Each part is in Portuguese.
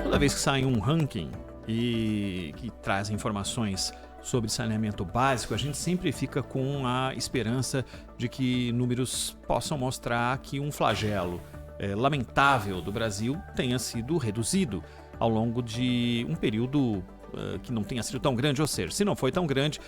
Toda vez que sai um ranking e que traz informações sobre saneamento básico, a gente sempre fica com a esperança de que números possam mostrar que um flagelo lamentável do Brasil tenha sido reduzido ao longo de um período que não tenha sido tão grande, ou seja, se não foi tão grande,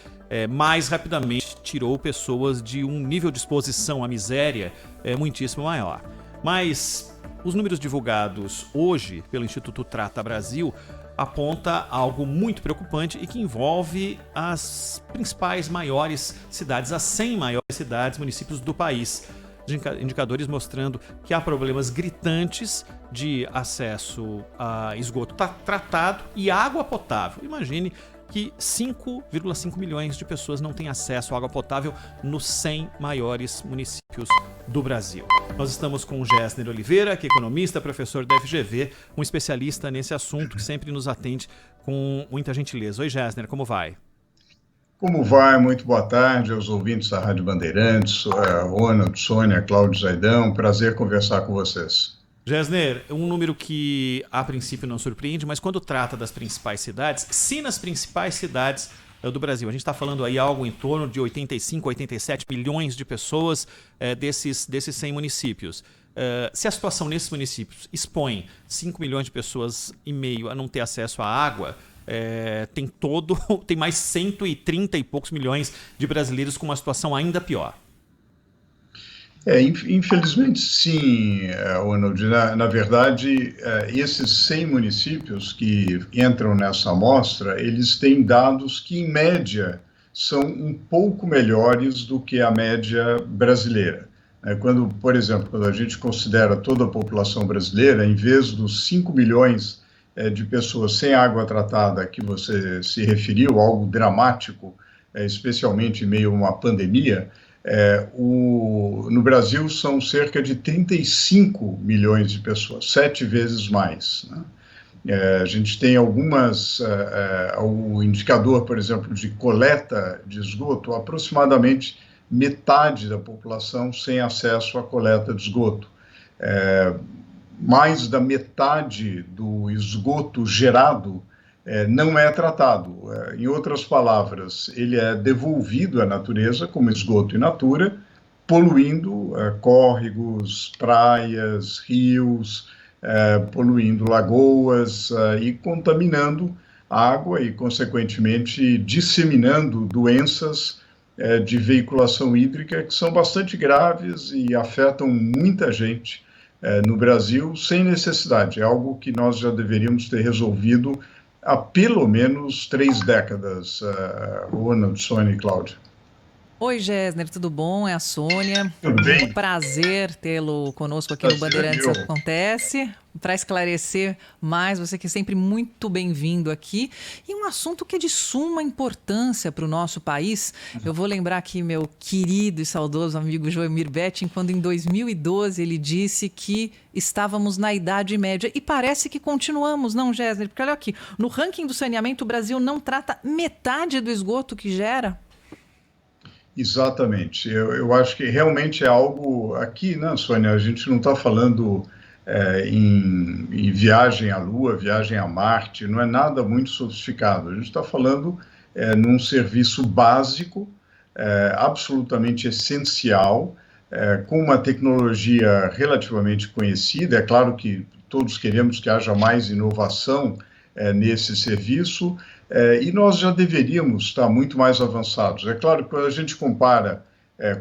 mais rapidamente tirou pessoas de um nível de exposição à miséria muitíssimo maior. Mas os números divulgados hoje pelo Instituto Trata Brasil aponta algo muito preocupante e que envolve as principais maiores cidades, as 100 maiores cidades, municípios do país. Indicadores mostrando que há problemas gritantes de acesso a esgoto tratado e água potável. Imagine que 5,5 milhões de pessoas não têm acesso à água potável nos 100 maiores municípios do Brasil. Nós estamos com o Gessner Oliveira, que é economista, professor da FGV, um especialista nesse assunto que sempre nos atende com muita gentileza. Oi, Gessner, como vai? Como vai? Muito boa tarde aos ouvintes da Rádio Bandeirantes, Ronald, Sônia, Cláudio Zaidão, prazer conversar com vocês. Gessner, um número que a princípio não surpreende, mas quando trata das principais cidades, se nas principais cidades do Brasil, a gente está falando aí algo em torno de 85, 87 milhões de pessoas desses 100 municípios. Se a situação nesses municípios expõe 5 milhões de pessoas e meio a não ter acesso à água, tem mais 130 e poucos milhões de brasileiros com uma situação ainda pior. Infelizmente, sim, Ronald. Na verdade, esses 100 municípios que entram nessa amostra, eles têm dados que, em média, são um pouco melhores do que a média brasileira. Por exemplo, quando a gente considera toda a população brasileira, em vez dos 5 milhões de pessoas sem água tratada que você se referiu, algo dramático, especialmente em meio a uma pandemia, no Brasil são cerca de 35 milhões de pessoas, 7 vezes mais, né? A gente tem o indicador, por exemplo, de coleta de esgoto, aproximadamente metade da população sem acesso à coleta de esgoto. Mais da metade do esgoto gerado não é tratado. Em outras palavras, ele é devolvido à natureza como esgoto in natura, poluindo córregos, praias, rios, poluindo lagoas e contaminando a água e, consequentemente, disseminando doenças de veiculação hídrica que são bastante graves e afetam muita gente no Brasil sem necessidade. É algo que nós já deveríamos ter resolvido há pelo menos 3 décadas, Ronald, Sônia e Cláudio. Oi, Gessner, tudo bom? É a Sônia. Tudo bem? Um prazer tê-lo conosco aqui no Bandeirantes Acontece, para esclarecer mais, você que é sempre muito bem-vindo aqui. E um assunto que é de suma importância para o nosso país. Eu vou lembrar aqui meu querido e saudoso amigo Joemir Betting, quando em 2012 ele disse que estávamos na Idade Média. E parece que continuamos, não, Gessner? Porque olha aqui, no ranking do saneamento, o Brasil não trata metade do esgoto que gera. Exatamente. Eu acho que realmente é algo aqui, né, Sônia? A gente não está falando em viagem à Lua, viagem a Marte, não é nada muito sofisticado. A gente está falando num serviço básico, absolutamente essencial, com uma tecnologia relativamente conhecida. É claro que todos queremos que haja mais inovação nesse serviço, e nós já deveríamos estar muito mais avançados. É claro que quando a gente compara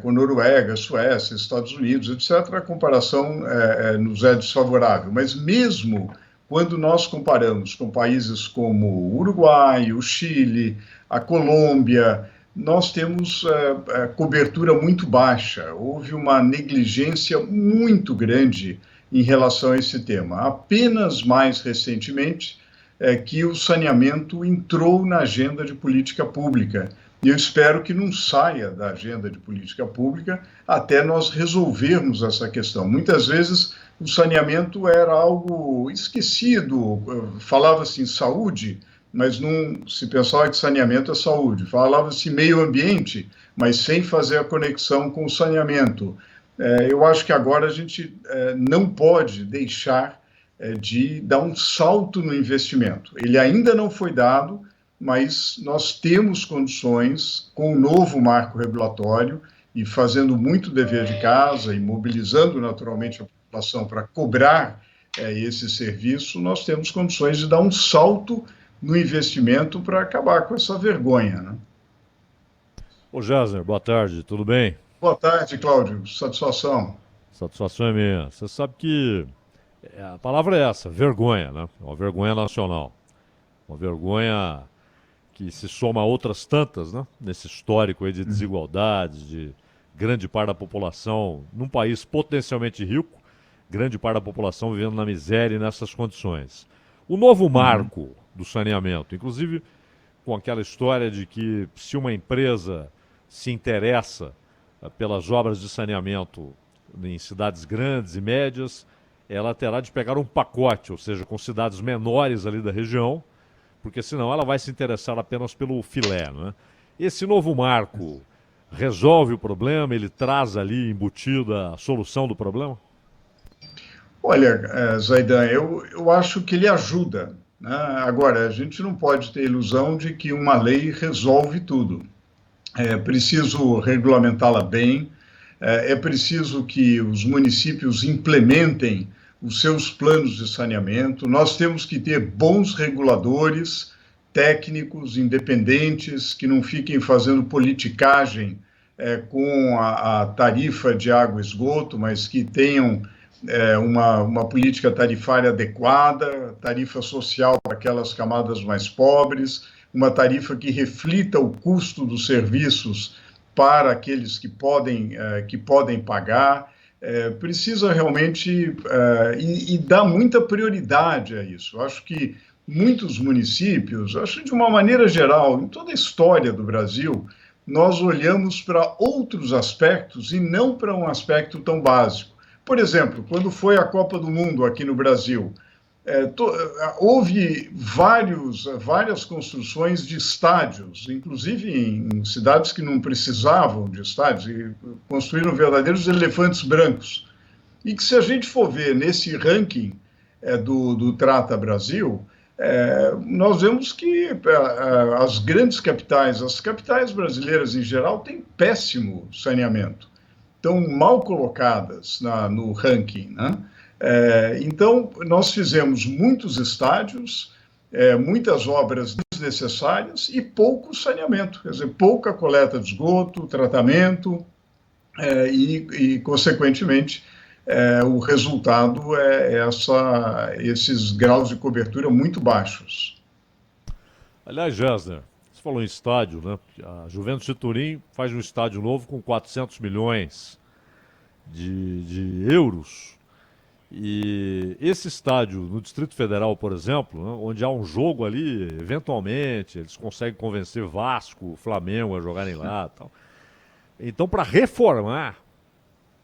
com Noruega, Suécia, Estados Unidos, etc., a comparação nos é desfavorável. Mas mesmo quando nós comparamos com países como o Uruguai, o Chile, a Colômbia, nós temos cobertura muito baixa. Houve uma negligência muito grande em relação a esse tema. Apenas mais recentemente que o saneamento entrou na agenda de política pública. E eu espero que não saia da agenda de política pública até nós resolvermos essa questão. Muitas vezes o saneamento era algo esquecido, falava-se em saúde, mas não se pensava que saneamento é saúde. Falava-se meio ambiente, mas sem fazer a conexão com o saneamento. Eu acho que agora a gente não pode deixar de dar um salto no investimento. Ele ainda não foi dado, mas nós temos condições, com o novo marco regulatório, e fazendo muito dever de casa e mobilizando naturalmente a população para cobrar esse serviço, nós temos condições de dar um salto no investimento para acabar com essa vergonha, né? Ô Gessner, boa tarde, tudo bem? Boa tarde, Cláudio. Satisfação. Satisfação é minha. Você sabe que a palavra é essa, vergonha, né? Uma vergonha nacional. Uma vergonha que se soma a outras tantas, né? Nesse histórico aí de desigualdades, de grande parte da população num país potencialmente rico, grande parte da população vivendo na miséria e nessas condições. O novo marco do saneamento, inclusive com aquela história de que se uma empresa se interessa pelas obras de saneamento em cidades grandes e médias, ela terá de pegar um pacote, ou seja, com cidades menores ali da região, porque senão ela vai se interessar apenas pelo filé, né? Esse novo marco resolve o problema? Ele traz ali embutida a solução do problema? Olha, Zaidan, eu acho que ele ajuda, né? Agora, a gente não pode ter ilusão de que uma lei resolve tudo. É preciso regulamentá-la bem, é preciso que os municípios implementem os seus planos de saneamento. Nós temos que ter bons reguladores, técnicos, independentes, que não fiquem fazendo politicagem com a tarifa de água e esgoto, mas que tenham uma política tarifária adequada, tarifa social para aquelas camadas mais pobres, uma tarifa que reflita o custo dos serviços para aqueles que podem pagar. Precisa realmente e dar muita prioridade a isso. Eu acho que muitos municípios, acho que de uma maneira geral, em toda a história do Brasil, nós olhamos para outros aspectos e não para um aspecto tão básico. Por exemplo, quando foi a Copa do Mundo aqui no Brasil, houve várias construções de estádios, inclusive em cidades que não precisavam de estádios, e construíram verdadeiros elefantes brancos. E que, se a gente for ver nesse ranking do Trata Brasil, nós vemos que as grandes capitais, as capitais brasileiras em geral, têm péssimo saneamento, estão mal colocadas no ranking, né? Então, nós fizemos muitos estádios, muitas obras desnecessárias e pouco saneamento, quer dizer, pouca coleta de esgoto, tratamento e consequentemente, o resultado esses graus de cobertura muito baixos. Aliás, Gessner, você falou em estádio, né? A Juventus de Turim faz um estádio novo com 400 milhões de euros. E esse estádio no Distrito Federal, por exemplo, né, onde há um jogo ali, eventualmente, eles conseguem convencer Vasco, Flamengo a jogarem lá e tal. Então, para reformar,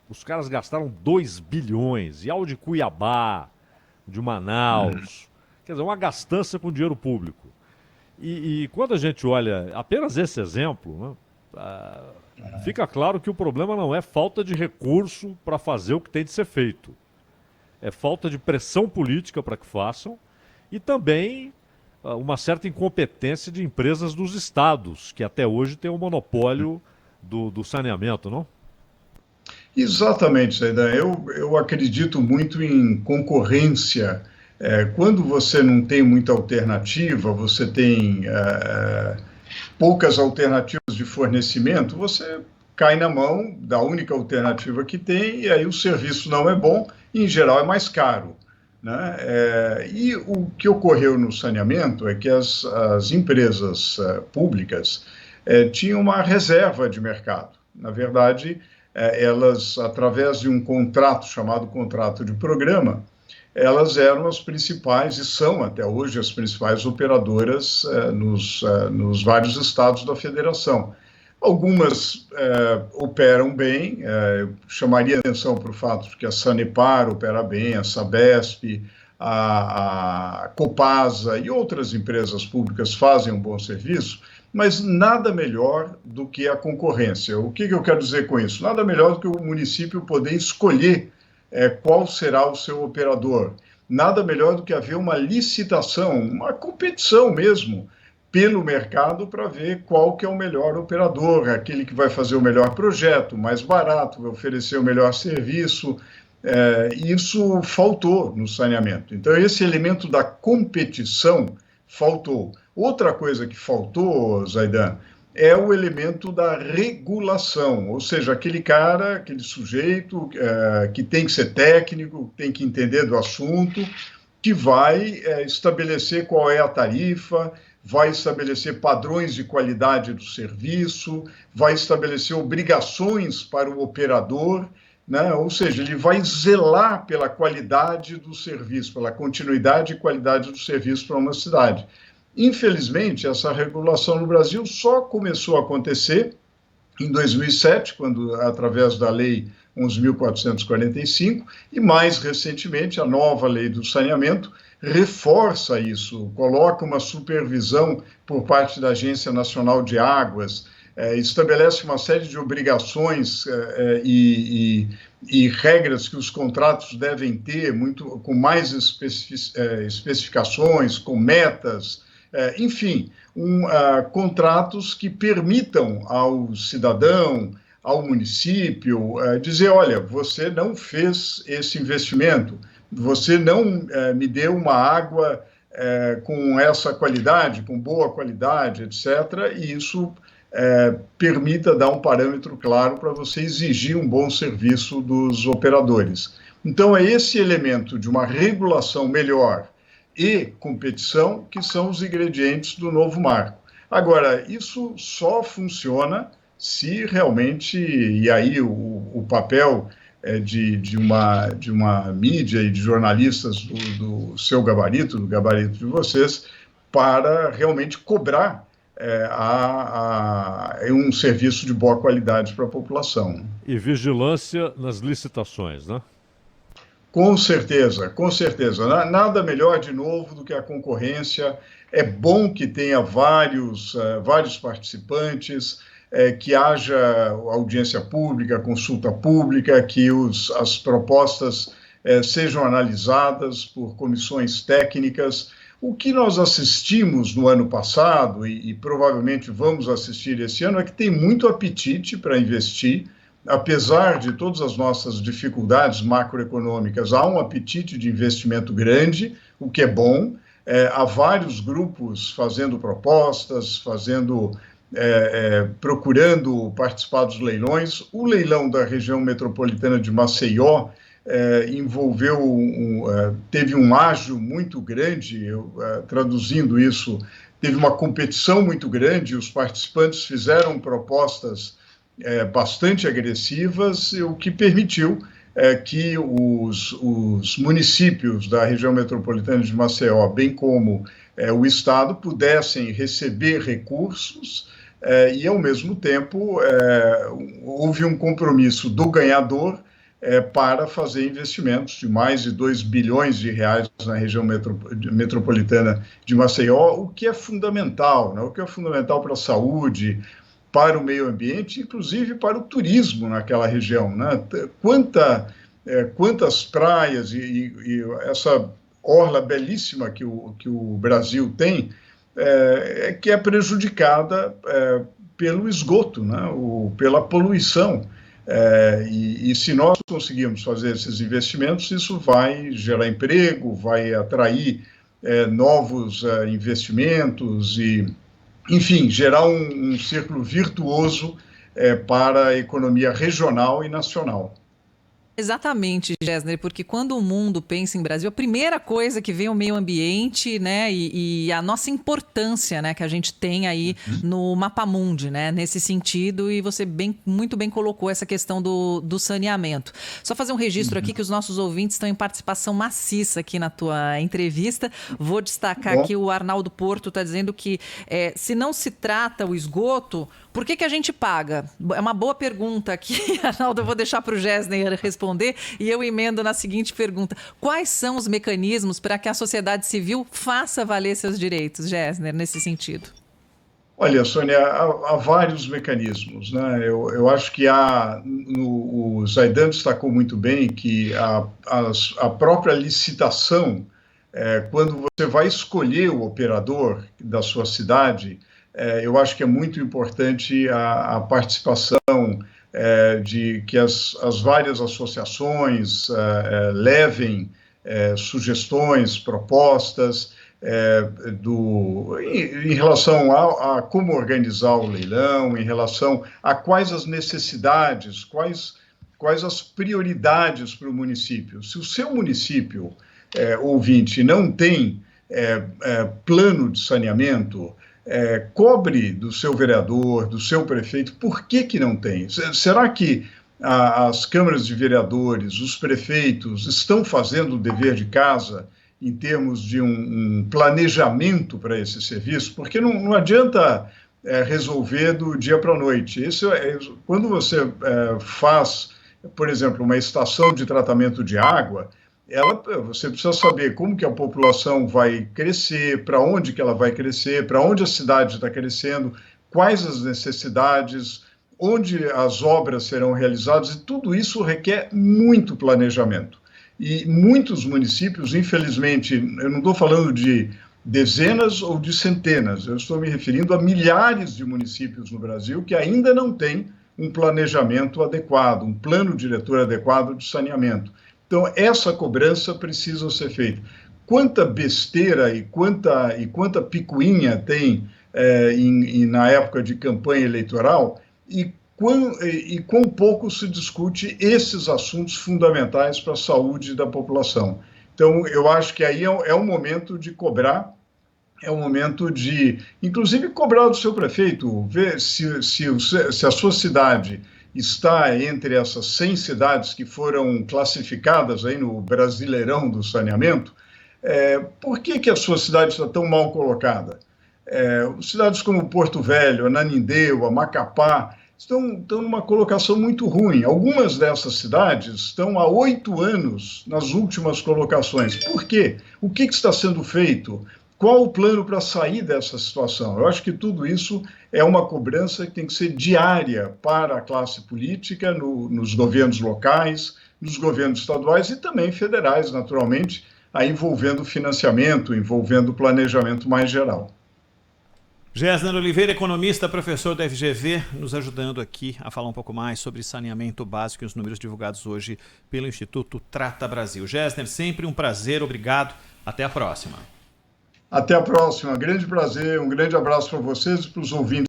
os caras gastaram 2 bilhões. E ao de Cuiabá, de Manaus, quer dizer, uma gastança com dinheiro público. E quando a gente olha apenas esse exemplo, né, fica claro que o problema não é falta de recurso para fazer o que tem de ser feito. É falta de pressão política para que façam e também uma certa incompetência de empresas dos estados, que até hoje têm o monopólio do saneamento, não? Exatamente, Zaidan. Eu acredito muito em concorrência. Quando você não tem muita alternativa, você tem poucas alternativas de fornecimento, você cai na mão da única alternativa que tem, e aí o serviço não é bom e, em geral, é mais caro, né? E o que ocorreu no saneamento é que as empresas públicas tinham uma reserva de mercado. Na verdade, elas, através de um contrato chamado contrato de programa, elas eram as principais, e são até hoje as principais operadoras nos vários estados da federação. Algumas operam bem, chamaria atenção para o fato de que a Sanepar opera bem, a Sabesp, a Copasa e outras empresas públicas fazem um bom serviço, mas nada melhor do que a concorrência. O que eu quero dizer com isso? Nada melhor do que o município poder escolher qual será o seu operador. nada melhor do que haver uma licitação, uma competição mesmo, pelo mercado para ver qual que é o melhor operador, aquele que vai fazer o melhor projeto, mais barato, vai oferecer o melhor serviço. Isso faltou no saneamento. Então, esse elemento da competição faltou. Outra coisa que faltou, Zaidan, é o elemento da regulação, ou seja, aquele cara, aquele sujeito que tem que ser técnico, tem que entender do assunto, que vai estabelecer qual é a tarifa, vai estabelecer padrões de qualidade do serviço, vai estabelecer obrigações para o operador, né? Ou seja, ele vai zelar pela qualidade do serviço, pela continuidade e qualidade do serviço para uma cidade. Infelizmente, essa regulação no Brasil só começou a acontecer em 2007, quando, através da Lei 11.445, e mais recentemente, a nova Lei do Saneamento reforça isso, coloca uma supervisão por parte da Agência Nacional de Águas, estabelece uma série de obrigações e regras que os contratos devem ter, com mais especificações, com metas, enfim, contratos que permitam ao cidadão, ao município, dizer, olha, você não fez esse investimento, você não me deu uma água com essa qualidade, com boa qualidade, etc., e isso permita dar um parâmetro claro para você exigir um bom serviço dos operadores. Então, é esse elemento de uma regulação melhor e competição que são os ingredientes do novo marco. Agora, isso só funciona se realmente, e aí o papel de uma mídia e de jornalistas do seu gabarito, do gabarito de vocês, para realmente cobrar um serviço de boa qualidade para a população. E vigilância nas licitações, né? Com certeza, com certeza. Nada melhor, de novo, do que a concorrência. É bom que tenha vários participantes, que haja audiência pública, consulta pública, que as propostas sejam analisadas por comissões técnicas. O que nós assistimos no ano passado, e provavelmente vamos assistir esse ano, é que tem muito apetite para investir. Apesar de todas as nossas dificuldades macroeconômicas, há um apetite de investimento grande, o que é bom. Há vários grupos fazendo propostas, procurando participar dos leilões. O leilão da região metropolitana de Maceió teve um ágio muito grande, traduzindo isso, teve uma competição muito grande, os participantes fizeram propostas bastante agressivas, o que permitiu que os municípios da região metropolitana de Maceió, bem como o Estado, pudessem receber recursos e, ao mesmo tempo, houve um compromisso do ganhador para fazer investimentos de mais de 2 bilhões de reais na região metropolitana de Maceió, o que é fundamental, né? O que é fundamental para a saúde, para o meio ambiente, inclusive para o turismo naquela região, né? Quantas praias e essa orla belíssima que o Brasil tem, que é prejudicada pelo esgoto, né? Pela poluição. E se nós conseguirmos fazer esses investimentos, isso vai gerar emprego, vai atrair novos investimentos e, enfim, gerar um círculo virtuoso para a economia regional e nacional. Exatamente, Gessner, porque quando o mundo pensa em Brasil, a primeira coisa que vem é o meio ambiente, né, e a nossa importância, né, que a gente tem aí no Mapamundi, né, nesse sentido, e você muito bem colocou essa questão do saneamento. Só fazer um registro aqui que os nossos ouvintes estão em participação maciça aqui na tua entrevista. Vou destacar aqui o Arnaldo Porto está dizendo que se não se trata o esgoto, por que a gente paga? É uma boa pergunta aqui, Arnaldo, eu vou deixar para o Gessner responder e eu emendo na seguinte pergunta: quais são os mecanismos para que a sociedade civil faça valer seus direitos, Gessner, nesse sentido? Olha, Sônia, há vários mecanismos, né? Eu acho que o Zaidan destacou muito bem que a própria licitação, quando você vai escolher o operador da sua cidade, eu acho que é muito importante a participação de que as várias associações levem sugestões, propostas, em relação a como organizar o leilão, em relação a quais as necessidades, quais as prioridades para o município. Se o seu município, ouvinte, não tem plano de saneamento, cobre do seu vereador, do seu prefeito, por que não tem? Será que as câmaras de vereadores, os prefeitos estão fazendo o dever de casa em termos de um planejamento para esse serviço? Porque não adianta resolver do dia para a noite. Quando você faz, por exemplo, uma estação de tratamento de água, você precisa saber como que a população vai crescer, para onde que ela vai crescer, para onde a cidade está crescendo, quais as necessidades, onde as obras serão realizadas, e tudo isso requer muito planejamento. E muitos municípios, infelizmente, eu não estou falando de dezenas ou de centenas, eu estou me referindo a milhares de municípios no Brasil que ainda não têm um planejamento adequado, um plano diretor adequado de saneamento. Então, essa cobrança precisa ser feita. Quanta besteira e quanta picuinha tem na época de campanha eleitoral e quão pouco se discute esses assuntos fundamentais para a saúde da população. Então, eu acho que aí é um momento de cobrar, é um momento de, inclusive, cobrar do seu prefeito, ver se a sua cidade está entre essas 100 cidades que foram classificadas aí no Brasileirão do Saneamento. Por que a sua cidade está tão mal colocada? Cidades como Porto Velho, Ananindeua, Macapá, estão numa colocação muito ruim. Algumas dessas cidades estão há 8 anos nas últimas colocações. Por quê? O que está sendo feito? Qual o plano para sair dessa situação? Eu acho que tudo isso é uma cobrança que tem que ser diária para a classe política, nos governos locais, nos governos estaduais e também federais, naturalmente, aí envolvendo financiamento, envolvendo planejamento mais geral. Gessner Oliveira, economista, professor da FGV, nos ajudando aqui a falar um pouco mais sobre saneamento básico e os números divulgados hoje pelo Instituto Trata Brasil. Gessner, sempre um prazer, obrigado, até a próxima. Até a próxima, grande prazer, um grande abraço para vocês e para os ouvintes.